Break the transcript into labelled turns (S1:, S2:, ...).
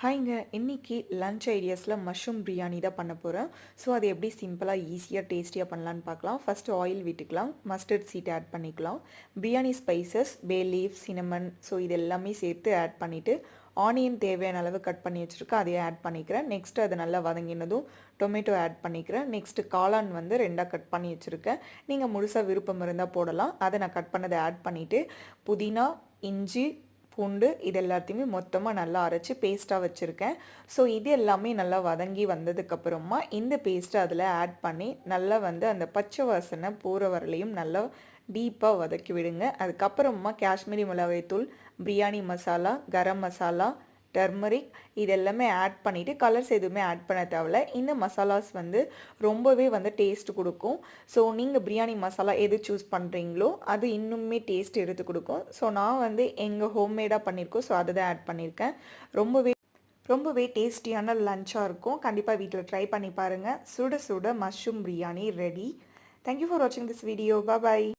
S1: ஹாய்ங்க. இன்னைக்கு lunch ஐடியாஸில் mushroom biryani தான் பண்ண போகிறேன். ஸோ அது எப்படி சிம்பிளாக ஈஸியாக டேஸ்டியாக பண்ணலான்னு பார்க்கலாம். ஃபஸ்ட்டு ஆயில் விட்டுக்கலாம், மஸ்டர்ட் சீட் ஆட் பண்ணிக்கலாம், பிரியாணி ஸ்பைசஸ், பே லீஃப், சினமன், ஸோ இது எல்லாமே சேர்த்து ஆட் பண்ணிவிட்டு ஆனியன் தேவையான அளவு கட் பண்ணி வச்சுருக்கேன், அதையே ஆட் பண்ணிக்கிறேன். நெக்ஸ்ட்டு அது நல்லா வதங்கினதும் டொமேட்டோ ஆட் பண்ணிக்கிறேன். நெக்ஸ்ட்டு காளான் வந்து ரெண்டாக கட் பண்ணி வச்சுருக்கேன். நீங்கள் முழுசாக விருப்பம் இருந்தால் போடலாம். அதை நான் கட் பண்ணதை ஆட் பண்ணிவிட்டு புதினா, இஞ்சி, பூண்டு இது எல்லாத்தையுமே மொத்தமாக நல்லா அரைச்சி பேஸ்ட்டாக வச்சுருக்கேன். ஸோ இது எல்லாமே நல்லா வதங்கி வந்ததுக்கப்புறமா இந்த பேஸ்ட்டை அதில் ஆட் பண்ணி நல்லா வந்து அந்த பச்சை வாசனை போகிற வரலையும் நல்லா டீப்பாக வதக்கி விடுங்க. அதுக்கப்புறமா காஷ்மீரி மிளகாய்த்தூள், பிரியாணி மசாலா, கரம் மசாலா, டர்மரிக் இது எல்லாமே ஆட் பண்ணிவிட்டு கலர்ஸ் எதுவுமே ஆட் பண்ண தேவையில்ல. இந்த மசாலாஸ் வந்து ரொம்பவே வந்து டேஸ்ட் கொடுக்கும். ஸோ நீங்கள் பிரியாணி மசாலா எது சூஸ் பண்ணுறீங்களோ அது இன்னுமே டேஸ்ட் எடுத்து கொடுக்கும். ஸோ நான் வந்து எங்கள் ஹோம்மேடாக பண்ணியிருக்கோம், ஸோ அதை தான் ஆட் பண்ணியிருக்கேன். ரொம்பவே ரொம்பவே டேஸ்டியான லஞ்சாக இருக்கும். கண்டிப்பாக வீட்டில் ட்ரை பண்ணி பாருங்கள். சுட சுட mushroom biryani ready. Thank you for வாட்சிங் திஸ் வீடியோ. பாய்.